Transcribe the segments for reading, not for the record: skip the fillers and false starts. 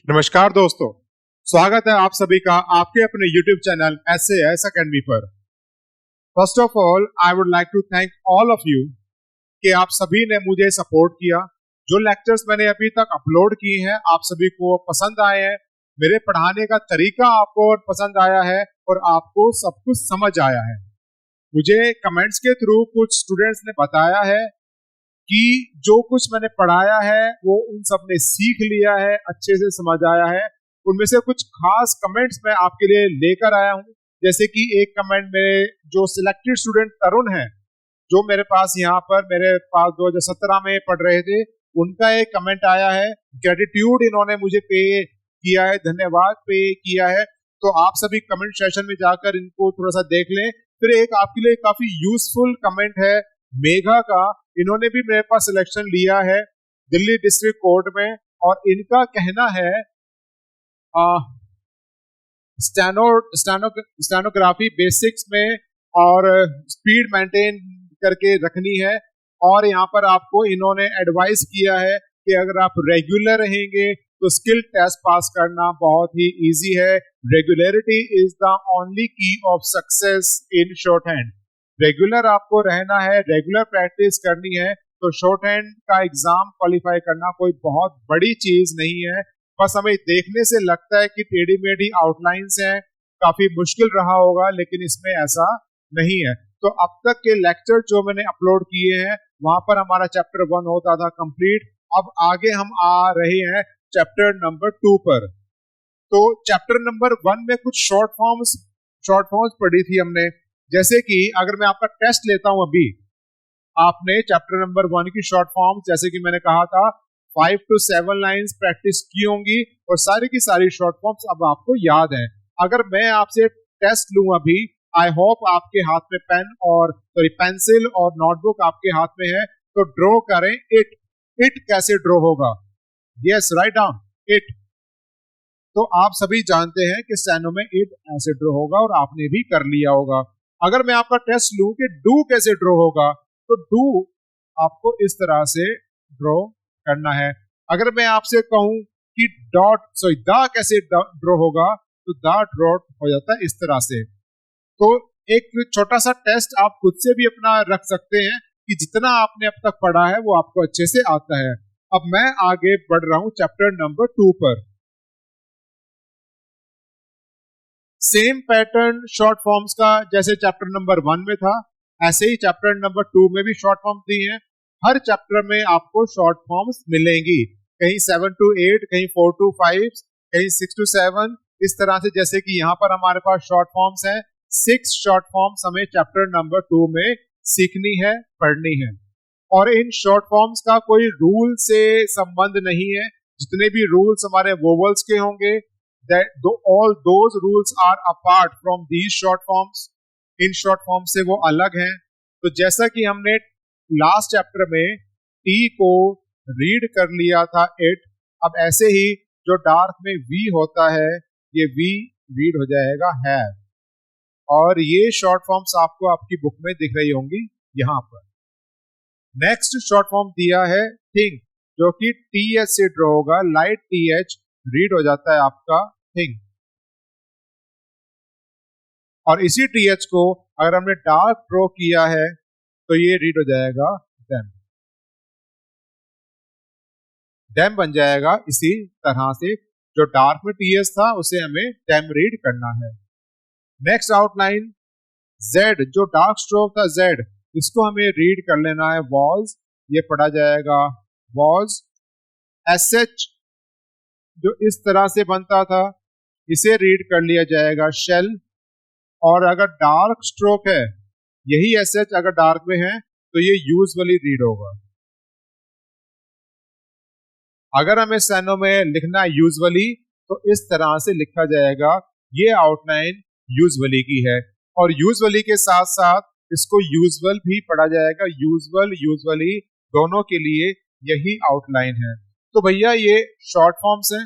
नमस्कार दोस्तों, स्वागत है आप सभी का आपके अपने YouTube चैनल SAS अकेडमी पर। First of all I would like to thank all of you कि आप सभी ने मुझे सपोर्ट किया। जो लेक्चर्स मैंने अभी तक अपलोड किए हैं आप सभी को पसंद आए हैं, मेरे पढ़ाने का तरीका आपको पसंद आया है और आपको सब कुछ समझ आया है। मुझे कमेंट्स के थ्रू कुछ स्टूडेंट्स ने बताया है कि जो कुछ मैंने पढ़ाया है वो उन सब ने सीख लिया है, अच्छे से समझ आया है। उनमें से कुछ खास कमेंट्स मैं आपके लिए लेकर आया हूं। जैसे कि एक कमेंट मेरे जो सिलेक्टेड स्टूडेंट तरुण है, जो मेरे पास यहाँ पर मेरे पास 2017 में पढ़ रहे थे, उनका एक कमेंट आया है। ग्रेटिट्यूड इन्होंने मुझे पे किया है, धन्यवाद पे किया है। तो आप सभी कमेंट सेशन में जाकर इनको थोड़ा सा देख लें। फिर एक आपके लिए काफी यूजफुल कमेंट है मेघा का। इन्होंने भी मेरे पास सिलेक्शन लिया है दिल्ली डिस्ट्रिक्ट कोर्ट में, और इनका कहना है स्टेनोग्राफी बेसिक्स में और स्पीड मेंटेन करके रखनी है। और यहाँ पर आपको इन्होंने एडवाइस किया है कि अगर आप रेगुलर रहेंगे तो स्किल टेस्ट पास करना बहुत ही इजी है। रेगुलरिटी इज द ओनली की of success in short hand. Regular आपको रहना है, रेगुलर प्रैक्टिस करनी है, तो शॉर्ट हैंड का एग्जाम क्वालिफाई करना कोई बहुत बड़ी चीज नहीं है। बस हमें देखने से लगता है कि टेढ़ी मेढ़ी आउटलाइंस हैं, काफी मुश्किल रहा होगा, लेकिन इसमें ऐसा नहीं है। तो अब तक के लेक्चर जो मैंने अपलोड किए हैं वहां पर हमारा चैप्टर 1 होता था कंप्लीट। अब आगे हम आ रहे हैं चैप्टर नंबर 2 पर। तो चैप्टर नंबर 1 में कुछ शॉर्ट फॉर्म्स पढ़ी थी हमने। जैसे कि अगर मैं आपका टेस्ट लेता हूं, अभी आपने चैप्टर नंबर 1 की शॉर्ट फॉर्म, जैसे कि मैंने कहा था 5 to 7 लाइंस प्रैक्टिस की होंगी और सारी की सारी शॉर्ट फॉर्म्स अब आपको याद है। अगर मैं आपसे टेस्ट लूं अभी, आई होप आपके हाथ में पेंसिल और नोटबुक आपके हाथ में है, तो ड्रॉ करें इट कैसे ड्रॉ होगा। Yes, write down it. तो आप सभी जानते हैं कि स्टेनो में इट ऐसे ड्रॉ होगा और आपने भी कर लिया होगा। अगर मैं आपका टेस्ट लूं कि डू कैसे ड्रॉ होगा, तो डू आपको इस तरह से ड्रॉ करना है। अगर मैं आपसे कहूं कि द कैसे ड्रॉ होगा, तो द ड्रॉ हो जाता है इस तरह से। तो एक छोटा सा टेस्ट आप खुद से भी अपना रख सकते हैं कि जितना आपने अब तक पढ़ा है वो आपको अच्छे से आता है। अब मैं आगे बढ़ रहा हूं चैप्टर नंबर 2 पर। सेम पैटर्न शॉर्ट फॉर्म्स का जैसे चैप्टर नंबर 1 में था, ऐसे ही चैप्टर नंबर 2 में भी शॉर्ट फॉर्म्स दी हैं। हर चैप्टर में आपको शॉर्ट फॉर्म्स मिलेंगी, कहीं 7 to 8, कहीं 4 to 5, कहीं 6 to 7, इस तरह से। जैसे कि यहाँ पर हमारे पास शॉर्ट फॉर्म्स हैं, 6 शॉर्ट फॉर्म्स हमें चैप्टर नंबर 2 में सीखनी है, पढ़नी है। और इन शॉर्ट फॉर्म्स का कोई रूल से संबंध नहीं है। जितने भी रूल्स हमारे वोवल्स के होंगे, all those rules are apart from these short forms। In short form से वो अलग हैं। तो जैसा कि हमने लास्ट चैप्टर में टी को रीड कर लिया था इट, अब ऐसे ही जो डार्क में वी होता है, ये वी रीड हो जाएगा है। और ये शॉर्ट फॉर्म्स आपको आपकी बुक में दिख रही होंगी यहां पर। नेक्स्ट शॉर्ट फॉर्म दिया है थिंग, जो कि टी एच से ड्रॉ होगा। लाइट टी एच रीड हो जाता है आपका थिंग, और इसी टी एच को अगर हमने डार्क ड्रॉ किया है तो ये रीड हो जाएगा डैम। डैम बन जाएगा इसी तरह से। जो डार्क में टी एच था उसे हमें डैम रीड करना है। नेक्स्ट आउटलाइन जेड, जो डार्क स्ट्रोक था जेड, इसको हमें रीड कर लेना है वॉज। ये पढ़ा जाएगा वॉज। एस एच जो इस तरह से बनता था, इसे रीड कर लिया जाएगा शेल। और अगर डार्क स्ट्रोक है, यही एस एच अगर डार्क में है तो ये यूजुअली रीड होगा। अगर हमें स्टेनो में लिखना यूजुअली, तो इस तरह से लिखा जाएगा। ये आउटलाइन यूजुअली की है, और यूजुअली के साथ साथ इसको यूजुअल भी पढ़ा जाएगा। यूजुअली दोनों के लिए यही आउटलाइन है। तो भैया ये शॉर्ट फॉर्म्स हैं।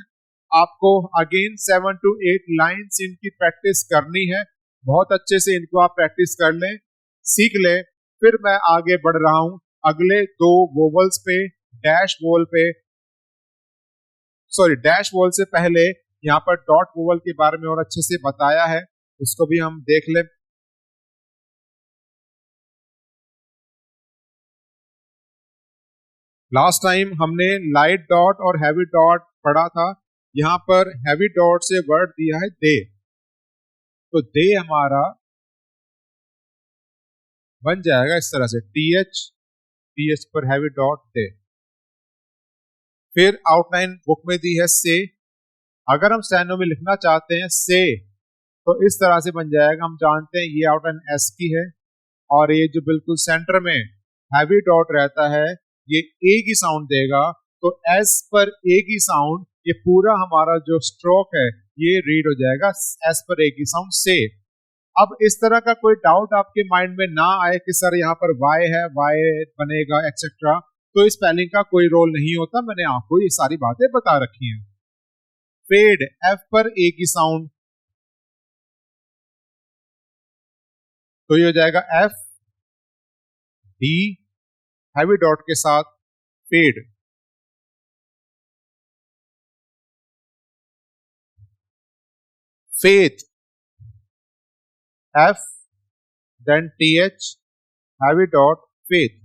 आपको अगेन 7 to 8 लाइंस इनकी प्रैक्टिस करनी है। बहुत अच्छे से इनको आप प्रैक्टिस कर लें, सीख लें। फिर मैं आगे बढ़ रहा हूं अगले 2 वोवल्स पे, डैश वोवल पे। सॉरी डैश वोवल से पहले यहाँ पर डॉट वोवल के बारे में और अच्छे से बताया है, उसको भी हम देख लें। लास्ट टाइम हमने लाइट डॉट और हैवी डॉट पढ़ा था। यहां पर हैवी डॉट से वर्ड दिया है दे, तो दे हमारा बन जाएगा इस तरह से टीएच पर हैवी डॉट दे। फिर आउटलाइन बुक में दी है से, अगर हम स्टेनो में लिखना चाहते हैं से तो इस तरह से बन जाएगा। हम जानते हैं ये आउटलाइन एस की है और ये जो बिल्कुल सेंटर में हैवी डॉट रहता है ये ए की साउंड देगा, तो एस पर ए की साउंड, ये पूरा हमारा जो स्ट्रोक है ये रीड हो जाएगा एस पर ए की साउंड से। अब इस तरह का कोई डाउट आपके माइंड में ना आए कि सर यहाँ पर वाई है, वाई बनेगा एक्सेट्रा, तो इस स्पेलिंग का कोई रोल नहीं होता, मैंने आपको ये सारी बातें बता रखी हैं। फेड एफ पर ए की साउंड, तो ये हो जाएगा एफ डी हैवी डॉट के साथ fed. Faith F then TH heavy dot faith.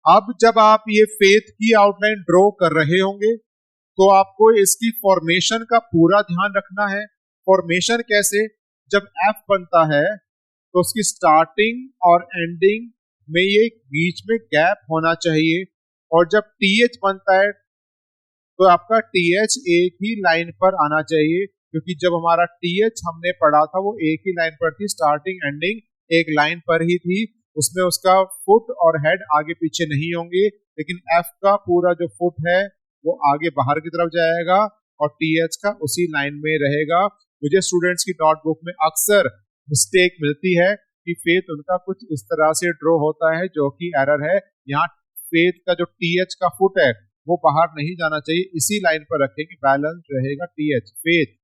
अब जब आप ये फेथ की आउटलाइन ड्रॉ कर रहे होंगे तो आपको इसकी फॉर्मेशन का पूरा ध्यान रखना है। फॉर्मेशन कैसे, जब एफ बनता है तो उसकी स्टार्टिंग और एंडिंग में ये बीच में गैप होना चाहिए, और जब टीएच बनता है तो आपका टीएच एक ही लाइन पर आना चाहिए, क्योंकि जब हमारा टीएच हमने पढ़ा था वो एक ही लाइन पर थी, स्टार्टिंग एंडिंग एक लाइन पर ही थी, उसमें उसका फुट और हेड आगे पीछे नहीं होंगे, लेकिन एफ का पूरा जो फुट है वो आगे बाहर की तरफ जाएगा और टीएच का उसी लाइन में रहेगा। मुझे स्टूडेंट्स की नोटबुक में अक्सर मिस्टेक मिलती है कि फेथ उनका कुछ इस तरह से ड्रॉ होता है, जो कि एरर है। यहाँ फेथ का जो टीएच का फुट है वो बाहर नहीं जाना चाहिए, इसी लाइन पर रखेंगे, बैलेंस रहेगा टीएच फेथ।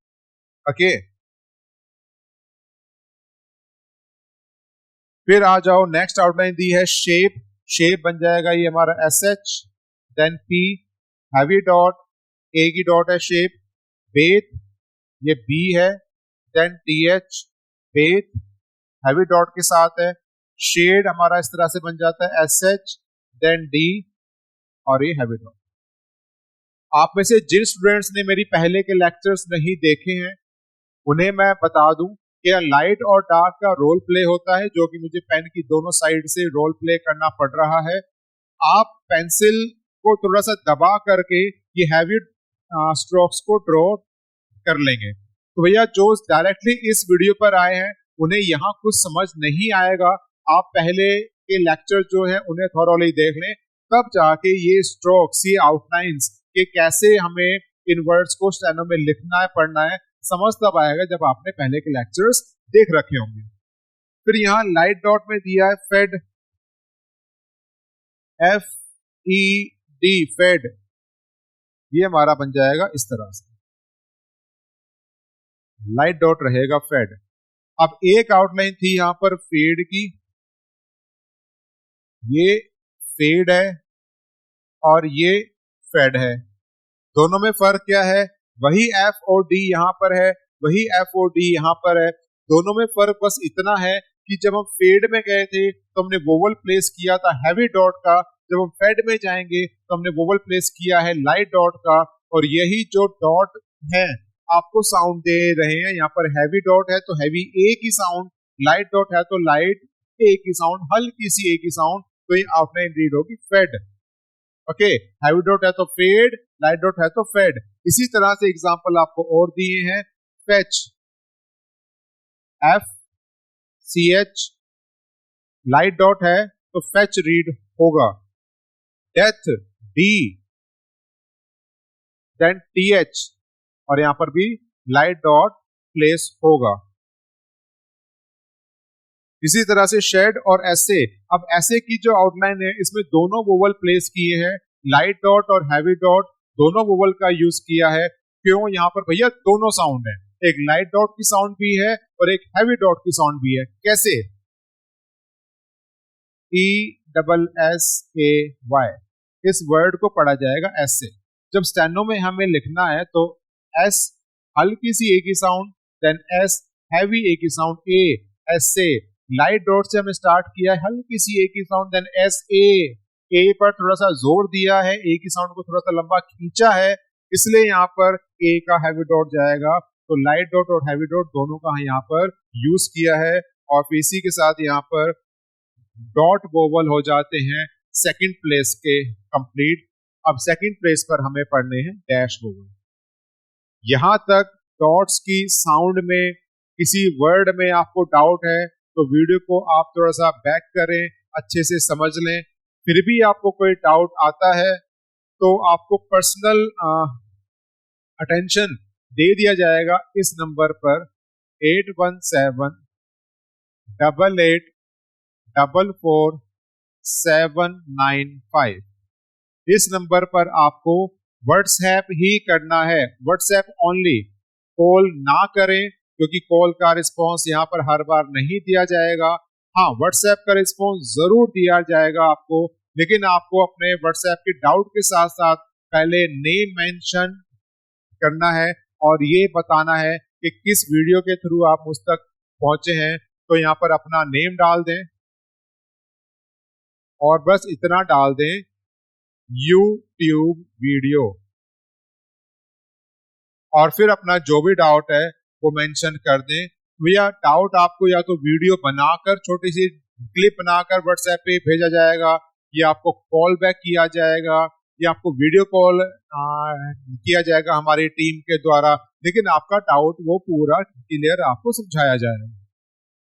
ओके, फिर आ जाओ, नेक्स्ट आउटलाइन दी है शेप। शेप बन जाएगा ये हमारा S H then P heavy dot A की डॉट है शेप। बेथ ये बी है then T H beth heavy dot के साथ है। शेड हमारा इस तरह से बन जाता है एस एच देन डी और ये हैवी डॉट। आप में से जिन स्टूडेंट्स ने मेरी पहले के लेक्चर्स नहीं देखे हैं उन्हें मैं बता दूं कि लाइट और डार्क का रोल प्ले होता है, जो कि मुझे पेन की दोनों साइड से रोल प्ले करना पड़ रहा है। आप पेंसिल को थोड़ा सा दबा करके ये हैवी स्ट्रोक्स को ड्रॉ कर लेंगे। तो भैया जो डायरेक्टली इस वीडियो पर आए हैं उन्हें यहाँ कुछ समझ नहीं आएगा, आप पहले के लेक्चर जो है उन्हें थॉरोली देख लें, तब जाके ये स्ट्रोक्स, ये आउटलाइंस के कैसे हमें इन वर्ड्स को स्टेनो में लिखना है, पढ़ना है, समझ तब आएगा जब आपने पहले के लेक्चर्स देख रखे होंगे। फिर यहाँ लाइट डॉट में दिया है fed F E D fed, ये हमारा बन जाएगा इस तरह से, लाइट डॉट रहेगा फेड। अब एक आउटलाइन थी यहां पर फेड की, ये फेड है और ये फेड है, दोनों में फर्क क्या है, वही एफ और डी यहां पर है, वही एफ और डी यहां पर है, दोनों में फर्क बस इतना है कि जब हम फेड में गए थे तो हमने वोवल प्लेस किया था हैवी डॉट का, जब हम फेड में जाएंगे तो हमने वोवल प्लेस किया है लाइट डॉट का, और यही जो डॉट है आपको साउंड दे रहे हैं, यहाँ पर हैवी डॉट है तो हैवी ए की साउंड, लाइट डॉट है तो लाइट ए की साउंड, हल्की सी ए की साउंड, तो ये आउटलाइन रीड होगी फेड। ओके, हैवी डॉट है तो फेड, लाइट डॉट है तो फेड। इसी तरह से एग्जांपल आपको और दिए हैं, fetch F C H, light dot है तो फेच रीड होगा। Death D then T H, और यहां पर भी लाइट डॉट प्लेस होगा। इसी तरह से शेड और एसे, अब एसे की जो आउटलाइन है इसमें दोनों वोवल प्लेस किए हैं, लाइट डॉट और हैवी डॉट दोनों वोवल का यूज किया है। क्यों, यहां पर भैया दोनों साउंड है, एक लाइट डॉट की साउंड भी है और एक हैवी डॉट की साउंड भी है। कैसे, E double S A Y, इस वर्ड को पढ़ा जाएगा ऐसे, जब स्टेनो में हमें लिखना है तो एस हल्की सी ए की साउंड, देन एस हैवी ए की साउंड, ए एस से लाइट डॉट से हमने स्टार्ट किया है, हल्की सी ए की साउंड, देन एस ए पर थोड़ा सा जोर दिया है, ए की साउंड को थोड़ा सा लंबा खींचा है, इसलिए यहाँ पर ए का हैवी डॉट जाएगा। तो लाइट डॉट और हैवी डॉट दोनों का यहाँ पर यूज किया है और फिर इसी के साथ यहाँ पर डॉट वोवल हो जाते हैं सेकंड प्लेस के कंप्लीट। अब सेकंड प्लेस पर हमें पढ़ने हैं डैश वोवल। यहां तक डॉट्स की साउंड में किसी वर्ड में आपको डाउट है तो वीडियो को आप थोड़ा सा बैक करें, अच्छे से समझ लें। फिर भी आपको कोई डाउट आता है तो आपको पर्सनल अटेंशन दे दिया जाएगा इस नंबर पर 817888444795। इस नंबर पर आपको व्हाट्सएप ही करना है, व्हाट्सएप ओनली। कॉल ना करें क्योंकि कॉल का रिस्पॉन्स यहाँ पर हर बार नहीं दिया जाएगा। हाँ, व्हाट्सएप का रिस्पॉन्स जरूर दिया जाएगा आपको, लेकिन आपको अपने व्हाट्सएप के डाउट के साथ साथ पहले नेम मेंशन करना है और ये बताना है कि किस वीडियो के थ्रू आप मुझ तक पहुंचे हैं। तो यहाँ पर अपना नेम डाल दें और बस इतना डाल दें यूट्यूब वीडियो, और फिर अपना जो भी डाउट है वो मेंशन कर दें। भैया डाउट आपको या तो वीडियो बनाकर छोटी सी क्लिप बनाकर व्हाट्सएप पे भेजा जाएगा, या आपको कॉल बैक किया जाएगा, या आपको वीडियो कॉल किया जाएगा हमारी टीम के द्वारा, लेकिन आपका डाउट वो पूरा क्लियर आपको समझाया जाएगा।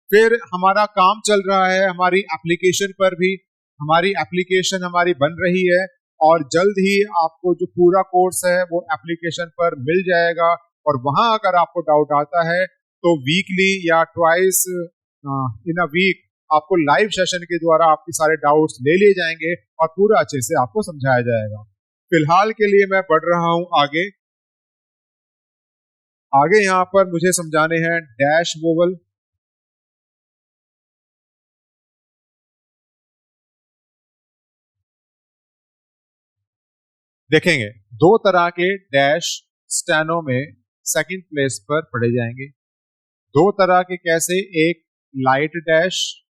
फिर हमारा काम चल रहा है हमारी एप्लीकेशन पर भी, हमारी एप्लीकेशन हमारी बन रही है और जल्द ही आपको जो पूरा कोर्स है वो एप्लीकेशन पर मिल जाएगा। और वहां अगर आपको डाउट आता है तो वीकली या ट्वाइस इन अ वीक आपको लाइव सेशन के द्वारा आपके सारे डाउट्स ले लिए जाएंगे और पूरा अच्छे से आपको समझाया जाएगा। फिलहाल के लिए मैं बढ़ रहा हूं आगे। यहाँ पर मुझे समझाने हैं डैश वोवल। देखेंगे दो तरह के डैश स्टेनो में सेकंड प्लेस पर पढ़े जाएंगे। दो तरह के कैसे, एक लाइट डैश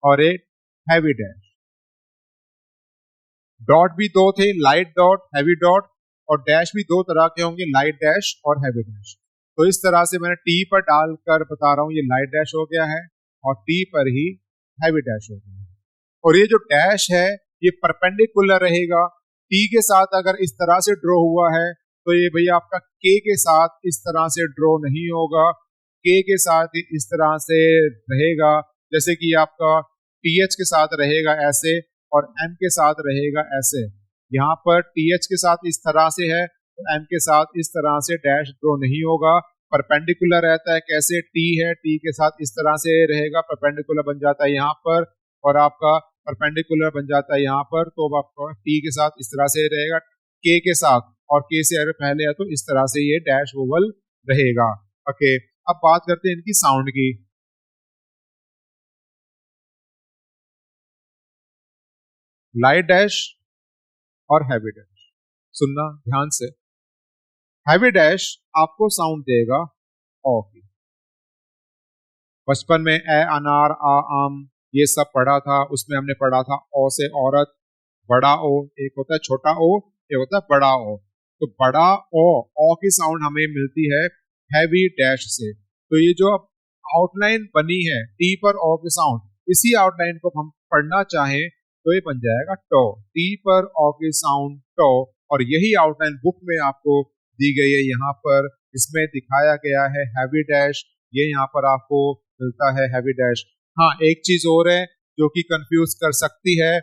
और एक हैवी डैश। डॉट भी दो थे, लाइट डॉट, हैवी डॉट, और डैश भी दो तरह के होंगे, लाइट डैश और हैवी डैश। तो इस तरह से मैंने टी पर डालकर बता रहा हूं, ये लाइट डैश हो गया है और टी पर ही हैवी डैश हो गया है। और ये जो डैश है ये परपेंडिकुलर रहेगा। टी के साथ अगर इस तरह से ड्रॉ हुआ है तो ये भैया आपका के के साथ इस तरह से ड्रॉ नहीं होगा, के के साथ इस तरह से रहेगा, जैसे कि आपका टीएच के साथ रहेगा ऐसे और एम के साथ रहेगा ऐसे। यहाँ पर टीएच के साथ इस तरह से है तो एम के साथ इस तरह से डैश ड्रॉ नहीं होगा, परपेंडिकुलर रहता है। कैसे, टी है, टी के साथ इस तरह से रहेगा, परपेंडिकुलर बन जाता है यहाँ पर, और आपका परपेंडिकुलर बन जाता है यहाँ पर, तो आपका टी के साथ इस तरह से रहेगा, के साथ, और के से अगर पहले है तो इस तरह से ये डैश वोवल रहेगा। ओके, अब बात करते हैं इनकी साउंड की। लाइट डैश और हैवी डैश, सुनना ध्यान से। हैवी डैश आपको साउंड देगा ओ की। बचपन में ए अनार, आ आम, ये सब पढ़ा था, उसमें हमने पढ़ा था ओ से औरत, बड़ा ओ, एक होता है छोटा ओ, एक होता है बड़ा ओ। तो बड़ा ओ की साउंड हमें मिलती है हैवी डैश से। तो ये जो आउटलाइन बनी है टी पर ओ की साउंड, इसी आउटलाइन को हम पढ़ना चाहें तो ये बन जाएगा टो, टी पर ओ की साउंड टो। और यही आउटलाइन बुक में आपको दी गई है, यहाँ पर इसमें दिखाया गया है हैवी डैश, ये यहाँ पर आपको मिलता है हैवी डैश। हाँ, एक चीज और है जो कि कंफ्यूज कर सकती है,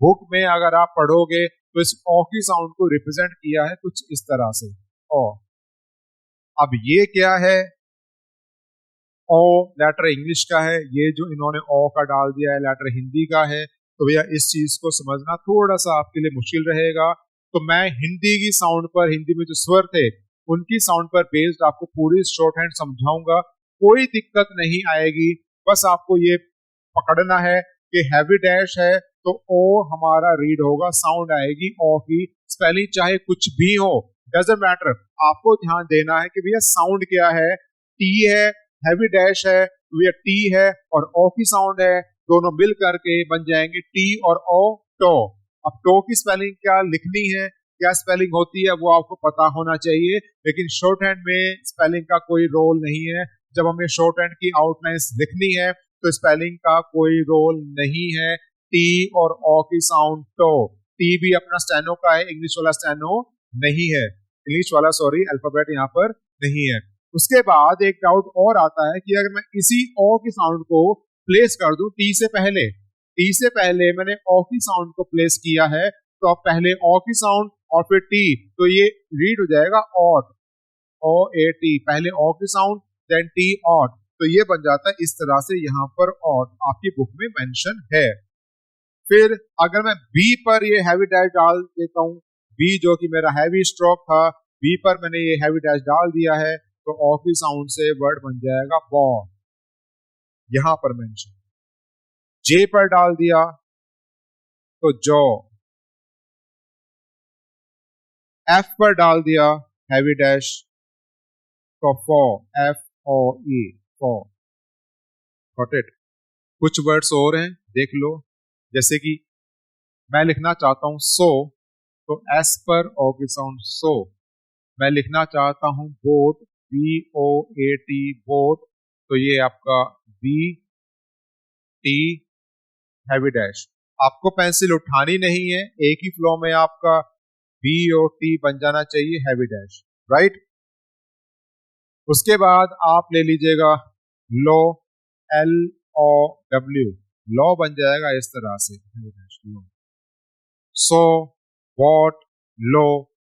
बुक में अगर आप पढ़ोगे तो इस ओ की साउंड को रिप्रेजेंट किया है कुछ इस तरह से ओ। अब ये क्या है, ओ लेटर इंग्लिश का है, ये जो इन्होंने ओ का डाल दिया है लेटर हिंदी का है। तो भैया इस चीज को समझना थोड़ा सा आपके लिए मुश्किल रहेगा। तो मैं हिंदी की साउंड पर, हिंदी में जो स्वर थे उनकी साउंड पर बेस्ड आपको पूरी शॉर्ट हैंड समझाऊंगा, कोई दिक्कत नहीं आएगी। बस आपको ये पकड़ना है कि हैवी डैश है तो ओ हमारा रीड होगा, साउंड आएगी ओ की। स्पेलिंग चाहे कुछ भी हो, डजंट मैटर, आपको ध्यान देना है कि भैया साउंड क्या है। टी है, हैवी डैश है, भैया टी है और ओ की साउंड है, दोनों मिल करके बन जाएंगे टी और ओ, टो। अब टो की स्पेलिंग क्या लिखनी है, क्या स्पेलिंग होती है, वो आपको पता होना चाहिए, लेकिन शॉर्ट हैंड में स्पेलिंग का कोई रोल नहीं है। जब हमें शॉर्ट हैंड की आउटलाइंस लिखनी है तो स्पेलिंग का कोई रोल नहीं है। टी और ओ की साउंड टो। टी भी अपना स्टेनो का है, इंग्लिश वाला स्टेनो नहीं है, इंग्लिश वाला सॉरी अल्फाबेट यहाँ पर नहीं है। उसके बाद एक डाउट और आता है कि अगर मैं इसी ओ की साउंड को प्लेस कर दूं टी से पहले, टी से पहले मैंने ओ की साउंड को प्लेस किया है, तो अब पहले ओ की साउंड और फिर टी, तो ये रीड हो जाएगा ऑट, ओ ए टी, पहले ओ की साउंड देन टी ऑट, तो ये बन जाता है इस तरह से, यहाँ पर ऑट आपकी बुक में मेंशन है। फिर अगर मैं बी पर ये हैवी डैश डाल देता हूँ, बी जो कि मेरा हैवी स्ट्रोक था, बी पर मैंने ये हैवी डैश डाल दिया है, तो ओ की साउंड से वर्ड बन जाएगा बॉ, यहां पर मेंशन। जे पर डाल दिया तो जो, एफ पर डाल दिया हैवी डैश तो foe, F O E, foe. Got it. कुछ वर्ड्स और हैं, देख लो, जैसे कि मैं लिखना चाहता हूं सो, तो एस पर ओ की साउंड सो। मैं लिखना चाहता हूं boat, B O A T, boat, तो ये आपका बी टी हैवी डैश। आपको पेंसिल उठानी नहीं है, एक ही फ्लो में आपका बी ओ टी बन जाना चाहिए हैवी डैश, राइट। उसके बाद आप ले लीजिएगा लो, एल ओ डब्ल्यू, लो बन जाएगा इस तरह से, लो। सो, वॉट, लो,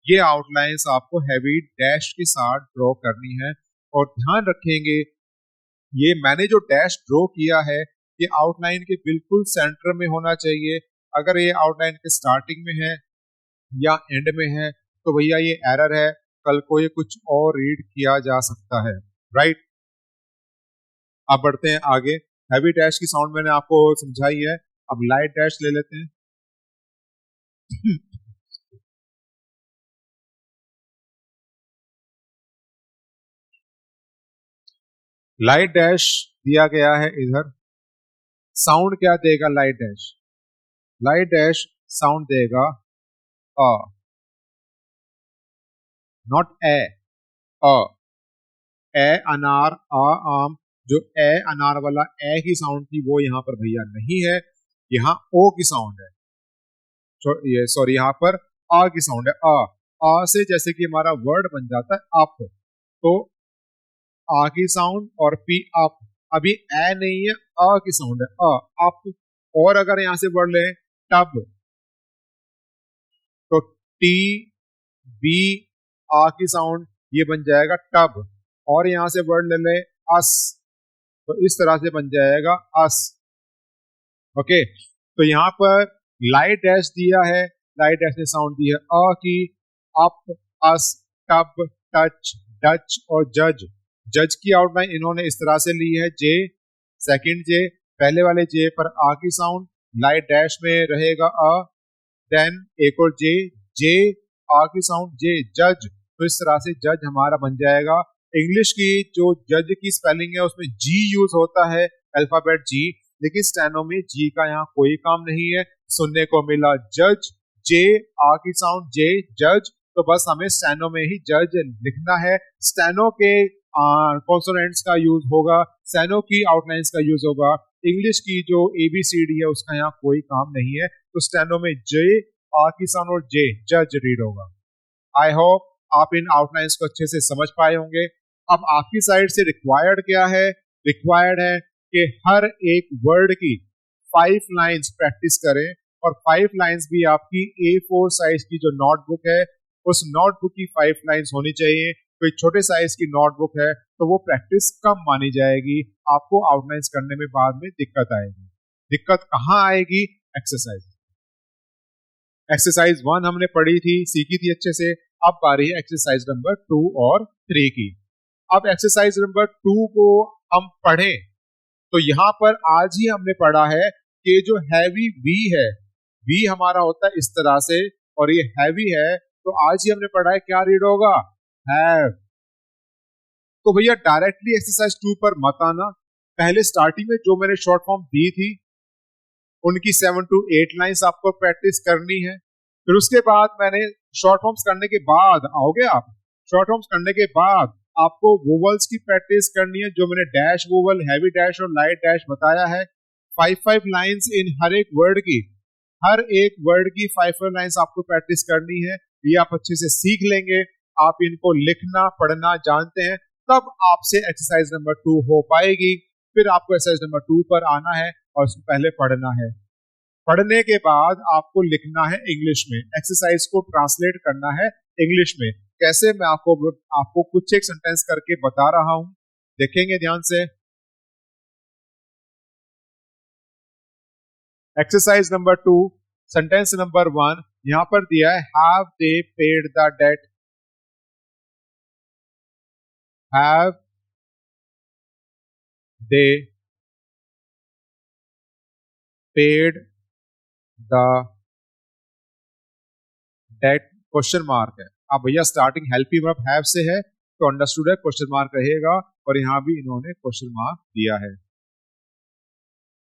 ये आउटलाइंस आपको हैवी डैश के साथ ड्रॉ करनी है। और ध्यान रखेंगे ये मैंने जो डैश ड्रॉ किया है ये आउटलाइन के बिल्कुल सेंटर में होना चाहिए। अगर ये आउटलाइन के स्टार्टिंग में है या एंड में है तो भैया ये एरर है, कल को ये कुछ और रीड किया जा सकता है, राइट। अब बढ़ते हैं आगे। हैवी डैश की साउंड मैंने आपको समझाई है, अब लाइट डैश ले लेते हैं। लाइट डैश दिया गया है इधर, साउंड क्या देगा light dash, light dash sound देगा अ, नॉट ए, अ, ए अनार, आ आम, जो ए अनार वाला ए की साउंड थी वो यहाँ पर भैया नहीं है, यहाँ ओ की साउंड है। ये सॉरी यहाँ पर आ की साउंड है, आ से जैसे कि हमारा वर्ड बन जाता है अप, तो आ की साउंड और पी अप, अभी ए नहीं है, अ की साउंड है अ, अप। और अगर यहां से वर्ड लें टब, तो टी बी, आ की साउंड, ये बन जाएगा टब। और यहां से वर्ड ले लें अस, तो इस तरह से बन जाएगा अस, ओके। तो यहाँ पर लाइट डैश दिया है, लाइट डैश ने साउंड दी है अ की, अप, अस, टब, टच, डच और जज। जज की आउटलाइन इन्होंने इस तरह से ली है, जे, सेकंड जे, पहले वाले जे पर आ की साउंड, लाइट डैश में रहेगा अ, देन एक और जे, जे आ की साउंड, जे, जज। तो इस तरह से जज हमारा बन जाएगा। इंग्लिश की जो जज की स्पेलिंग है उसमें जी यूज होता है, अल्फाबेट जी, लेकिन स्टेनो में जी का यहाँ कोई काम नहीं है। सुनने को मिला जज, जे आ की साउंड, जे, जज, तो बस हमें स्टेनो में ही जज लिखना है। स्टेनो के कॉन्सोनेंट्स का यूज होगा, स्टेनो की आउटलाइंस का यूज होगा, इंग्लिश की जो एबीसीडी है उसका यहाँ कोई काम नहीं है। तो स्टेनो में जे आ की साउंड और जे, जज रीड होगा। आई होप आप इन आउटलाइंस को अच्छे से समझ पाए होंगे। अब आपकी साइड से रिक्वायर्ड क्या है, रिक्वायर्ड है कि हर एक वर्ड की 5 लाइंस प्रैक्टिस करें, और 5 लाइंस भी आपकी A4 साइज की जो नोटबुक है उस नोटबुक की 5 लाइंस होनी चाहिए। कोई छोटे साइज की नोटबुक है तो वो प्रैक्टिस कम मानी जाएगी, आपको आउटलाइंस करने में बाद में दिक्कत आएगी। दिक्कत कहाँ आएगी, एक्सरसाइज। एक्सरसाइज 1 हमने पढ़ी थी, सीखी थी अच्छे से, अब बारी है एक्सरसाइज नंबर 2 और 3 की। अब एक्सरसाइज नंबर 2 को हम पढ़ें तो यहां पर आज ही हमने पढ़ा है कि जो हैवी वी है, वी हमारा होता है इस तरह से और ये हैवी है, तो आज ही हमने पढ़ा है क्या रीड होगा, हैव। तो भैया डायरेक्टली एक्सरसाइज 2 पर मत आना, पहले स्टार्टिंग में जो मैंने शॉर्ट फॉर्म दी थी उनकी 7 to 8 लाइंस आपको प्रैक्टिस करनी है। फिर उसके बाद मैंने शॉर्ट फॉर्म्स करने के बाद आओगे आप, शॉर्ट फॉर्म्स करने के बाद आपको वोवल्स की प्रैक्टिस करनी है, जो मैंने डैश वोवल, हैवी डैश और लाइट डैश बताया है। 5 लाइंस इन हर एक वर्ड की, हर एक वर्ड की 5 लाइंस आपको प्रैक्टिस करनी है। ये आप अच्छे से सीख लेंगे, आप इनको लिखना पढ़ना जानते हैं, तब आपसे एक्सरसाइज नंबर 2 हो पाएगी। फिर आपको एक्सरसाइज नंबर 2 पर आना है और उसको पहले पढ़ना है। पढ़ने के बाद आपको लिखना है इंग्लिश में, एक्सरसाइज को ट्रांसलेट करना है इंग्लिश में। कैसे, मैं आपको कुछ एक सेंटेंस करके बता रहा हूं, देखेंगे ध्यान से। एक्सरसाइज नंबर 2 सेंटेंस नंबर 1 यहां पर दिया है, have they paid the debt, have they paid the debt, question mark है। अब भैया स्टार्टिंग हेल्पिंग वर्ब हैव से है तो अंडरस्टूड है, क्वेश्चन मार्क रहेगा, और यहां भी इन्होंने क्वेश्चन मार्क दिया है।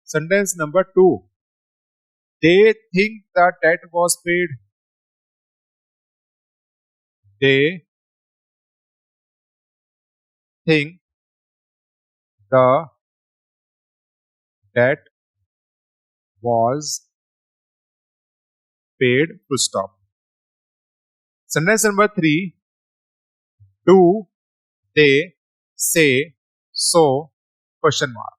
Sentence number 2, they think the debt was paid, they think the debt was paid, full stop. Sentence number 3, do they say so, question mark.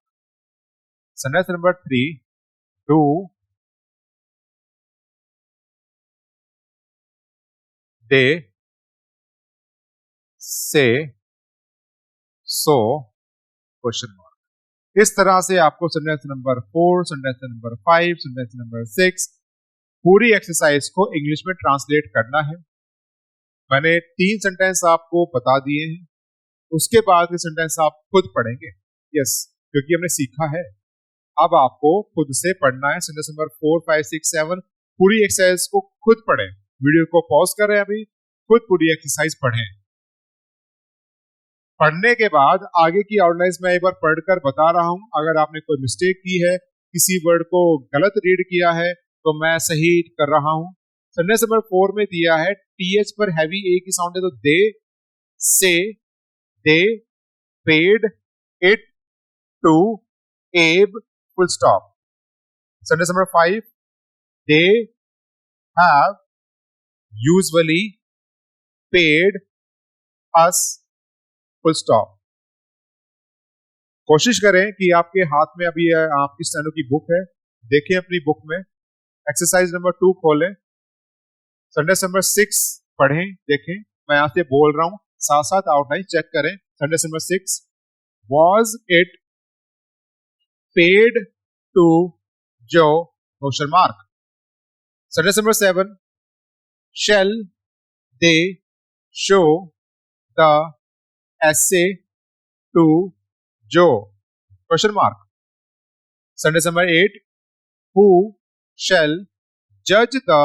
Sentence number 3, do they say so, question mark. इस तरह से आपको sentence number 4, sentence number 5, sentence number 6 पूरी exercise को English में translate करना है। मैंने 3 सेंटेंस आपको बता दिए हैं, उसके बाद के सेंटेंस आप खुद पढ़ेंगे। यस, क्योंकि हमने सीखा है, अब आपको खुद से पढ़ना है। सेंटेंस नंबर 4, 5, 6, 7 पूरी एक्सरसाइज को खुद पढ़ें। वीडियो को पॉज करें, अभी खुद पूरी एक्सरसाइज पढ़ें। पढ़ने के बाद आगे की आउटलाइंस मैं एक बार पढ़कर बता रहा हूं। अगर आपने कोई मिस्टेक की है, किसी वर्ड को गलत रीड किया है, तो मैं सही कर रहा हूं। सेंटेंस नंबर 4 में दिया है, टीएच पर हैवी ए की साउंड है, तो दे से दे पेड इट टू एब, full stop. Sentence number 5, they have usually paid us, full stop. कोशिश करें कि आपके हाथ में अभी आपकी स्टेनो की बुक है, देखें अपनी बुक में, एक्सरसाइज नंबर 2 खोलें, सेंटेंस नंबर 6 पढ़ें, देखें, मैं यहां से बोल रहा हूं, साथ साथ आउटलाइन चेक करें। Sentence number 6, was it paid to Joe, question mark. Sentence number 7, shall they show the essay to Joe, question mark. Sentence number 8, who shall judge the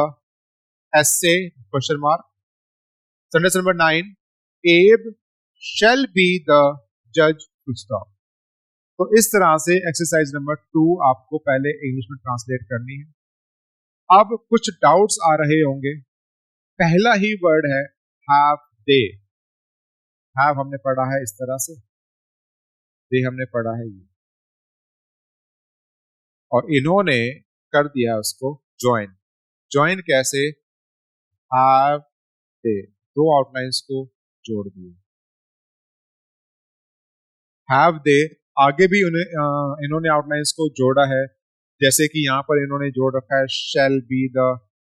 essay, question mark. Sentence number 9, Abe shall be the judge, full stop। तो इस तरह से exercise number 2 आपको पहले English में translate करनी है। अब कुछ डाउट्स आ रहे होंगे। पहला ही वर्ड है हैव दे, हैव हमने पढ़ा है इस तरह से, दे हमने पढ़ा है ये, और इन्होंने कर दिया उसको ज्वाइन। ज्वाइन कैसे, हैव दे, 2 आउटलाइंस को जोड़ दिए। हैव दे आगे भी इन्होंने आउटलाइंस को जोड़ा है, जैसे कि यहाँ पर इन्होंने जोड़ रखा है शैल बी द।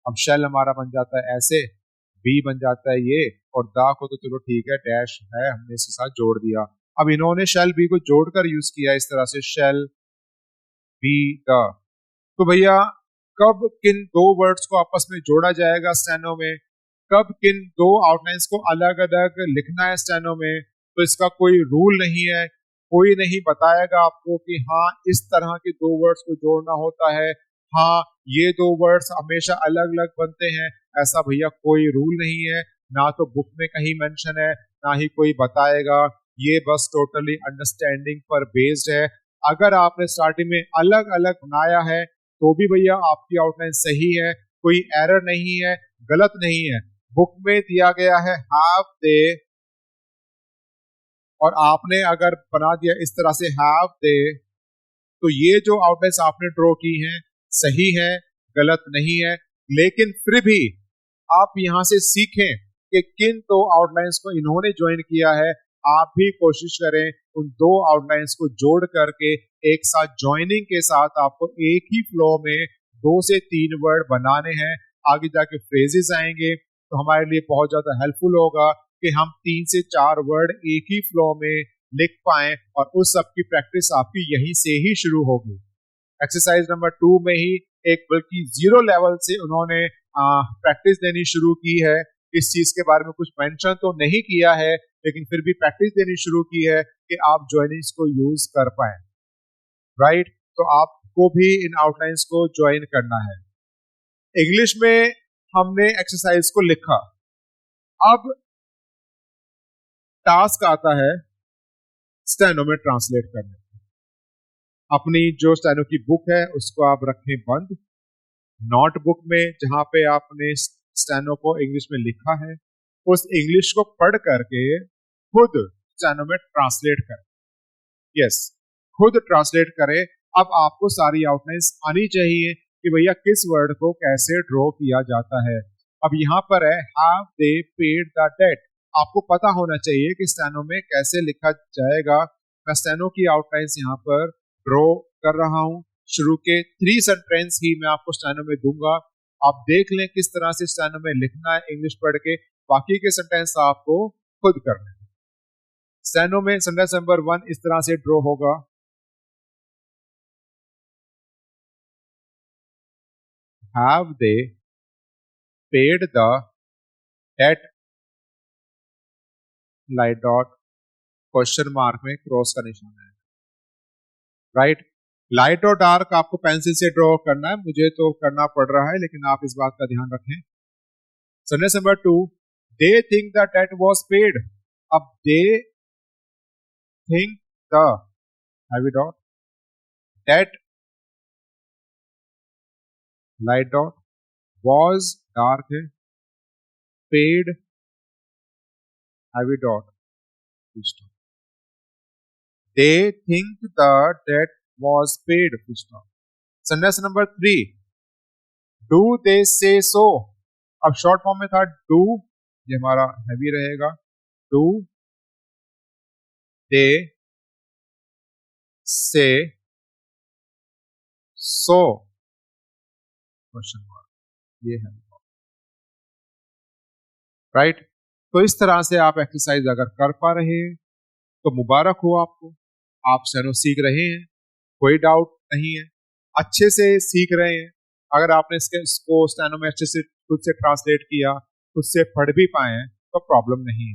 अब शैल हमारा बन जाता है ऐसे, बी बन जाता है ये, और दा को तो चलो ठीक है, डैश है, हमने इसके साथ जोड़ दिया। अब इन्होंने शैल बी को जोड़कर यूज किया इस तरह से, शैल बी द। तो भैया कब किन 2 वर्ड्स को आपस में जोड़ा जाएगा स्टेनो में, कब किन 2 आउटलाइंस को अलग अलग लिखना है स्टेनो में, तो इसका कोई रूल नहीं है। कोई नहीं बताएगा आपको कि हाँ इस तरह के दो वर्ड्स को जोड़ना होता है, हाँ ये दो वर्ड्स हमेशा अलग अलग बनते हैं। ऐसा भैया कोई रूल नहीं है, ना तो बुक में कहीं मेंशन है, ना ही कोई बताएगा। ये बस टोटली अंडरस्टैंडिंग पर बेस्ड है। अगर आपने स्टार्टिंग में अलग अलग बनाया है तो भी भैया आपकी आउटलाइन सही है, कोई एरर नहीं है, गलत नहीं है। बुक में दिया गया है हैव दे, और आपने अगर बना दिया इस तरह से हैव दे, तो ये जो आउटलाइंस आपने ड्रॉ की हैं सही है, गलत नहीं है। लेकिन फिर भी आप यहां से सीखें कि किन दो आउटलाइंस को इन्होंने ज्वाइन किया है। आप भी कोशिश करें उन दो आउटलाइंस को जोड़ करके एक साथ ज्वाइनिंग के साथ आपको एक ही फ्लो में 2 से 3 वर्ड बनाने हैं। आगे जाके फ्रेजेस आएंगे तो हमारे लिए बहुत ज्यादा हेल्पफुल होगा कि हम 3 से 4 वर्ड एक ही फ्लो में लिख पाएं, और उस सब की प्रैक्टिस आपकी यहीं से ही शुरू होगी। एक्सरसाइज नंबर 2 में ही एक बल्कि 0 लेवल से उन्होंने प्रैक्टिस देनी शुरू की है। इस चीज के बारे में कुछ मेंशन तो नहीं किया है, लेकिन फिर भी प्रैक्टिस देनी शुरू की है कि आप ज्वाइनिंग्स को यूज कर पाए। राइट, तो आपको भी इन आउटलाइंस को ज्वाइन करना है। इंग्लिश में हमने एक्सरसाइज को लिखा, अब टास्क आता है स्टेनो में ट्रांसलेट करने। अपनी जो स्टेनो की बुक है उसको आप रखें बंद, नोटबुक में जहां पे आपने स्टेनो को इंग्लिश में लिखा है उस इंग्लिश को पढ़ करके खुद स्टेनो में ट्रांसलेट करें। यस, खुद ट्रांसलेट करें। अब आपको सारी आउटलाइंस आनी चाहिए कि भैया किस वर्ड को कैसे ड्रॉ किया जाता है। अब यहाँ पर है have they paid the debt, आपको पता होना चाहिए कि स्टेनो में कैसे लिखा जाएगा। मैं स्टेनो की आउटलाइंस यहाँ पर ड्रॉ कर रहा हूँ। शुरू के 3 सेंटेंस ही मैं आपको स्टेनो में दूंगा, आप देख लें किस तरह से स्टेनो में लिखना है इंग्लिश पढ़ के। बाकी के सेंटेंस आपको खुद करने हैं। स्टेनो में सेंटेंस नंबर 1 इस तरह से ड्रॉ होगा, have they paid the debt light dot question mark में क्रॉस का निशान है। राइट, लाइट और डार्क आपको पेंसिल से ड्रॉ करना है, मुझे तो करना पड़ रहा है लेकिन आप इस बात का ध्यान रखें। Sentence number 2, they think the debt was paid. अब they think the heavy dot debt light dot was dark है, paid heavy dot they think the debt was paid, full stop. Sentence number 3, do they say so। अब short form में था do, ये हमारा heavy रहेगा, do they say so, question mark, ये है। Right, तो इस तरह से आप एक्सरसाइज अगर कर पा रहे हैं तो मुबारक हो आपको, आप स्टेनो सीख रहे हैं, कोई डाउट नहीं है, अच्छे से सीख रहे हैं। अगर आपने इसको स्टेनो में अच्छे से खुद से ट्रांसलेट किया, खुद से पढ़ भी पाए हैं तो प्रॉब्लम नहीं है।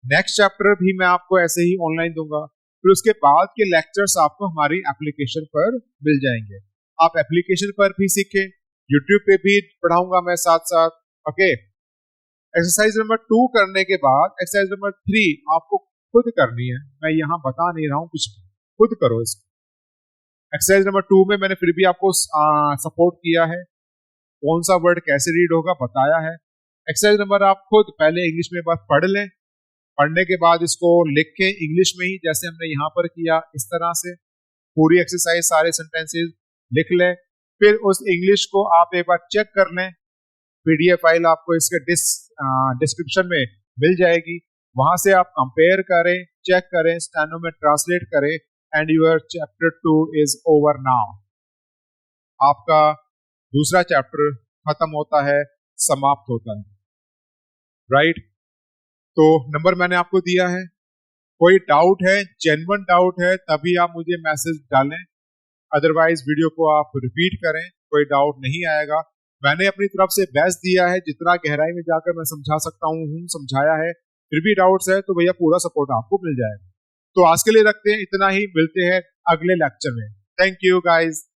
नेक्स्ट चैप्टर भी मैं आपको ऐसे ही ऑनलाइन दूंगा, फिर उसके बाद के लेक्चर्स आपको हमारी एप्लीकेशन पर मिल जाएंगे। आप एप्लीकेशन पर भी सीखें, यूट्यूब पे भी पढ़ाऊंगा मैं साथ साथ। ओके, एक्सरसाइज नंबर 2 करने के बाद एक्सरसाइज नंबर 3 आपको खुद करनी है, मैं यहाँ बता नहीं रहा हूँ कुछ, खुद करो इसको। एक्सरसाइज नंबर 2 में मैंने फिर भी आपको सपोर्ट किया है, कौन सा वर्ड कैसे रीड होगा बताया है। एक्सरसाइज नंबर आप खुद पहले इंग्लिश में बात पढ़ लें, पढ़ने के बाद इसको लिख के इंग्लिश में ही जैसे हमने यहाँ पर किया इस तरह से पूरी एक्सरसाइज सारे सेंटेंसेस लिख लें। फिर उस इंग्लिश को आप एक बार चेक कर लें, पीडीएफ फाइल आपको इसके डिस्क्रिप्शन में मिल जाएगी, वहां से आप कंपेयर करें, चेक करें, स्टेनो में ट्रांसलेट करें, and your chapter 2 is over now. आपका दूसरा चैप्टर खत्म होता है, समाप्त होता है। राइट, तो नंबर मैंने आपको दिया है, कोई डाउट है, जेन्युइन डाउट है तभी आप मुझे मैसेज डालें, अदरवाइज वीडियो को आप रिपीट करें, कोई डाउट नहीं आएगा। मैंने अपनी तरफ से बेस्ट दिया है, जितना गहराई में जाकर मैं समझा सकता हूँ समझाया है। फिर भी डाउट्स है तो भैया पूरा सपोर्ट आपको मिल जाएगा। तो आज के लिए रखते हैं इतना ही, मिलते हैं अगले लेक्चर में। Thank you guys.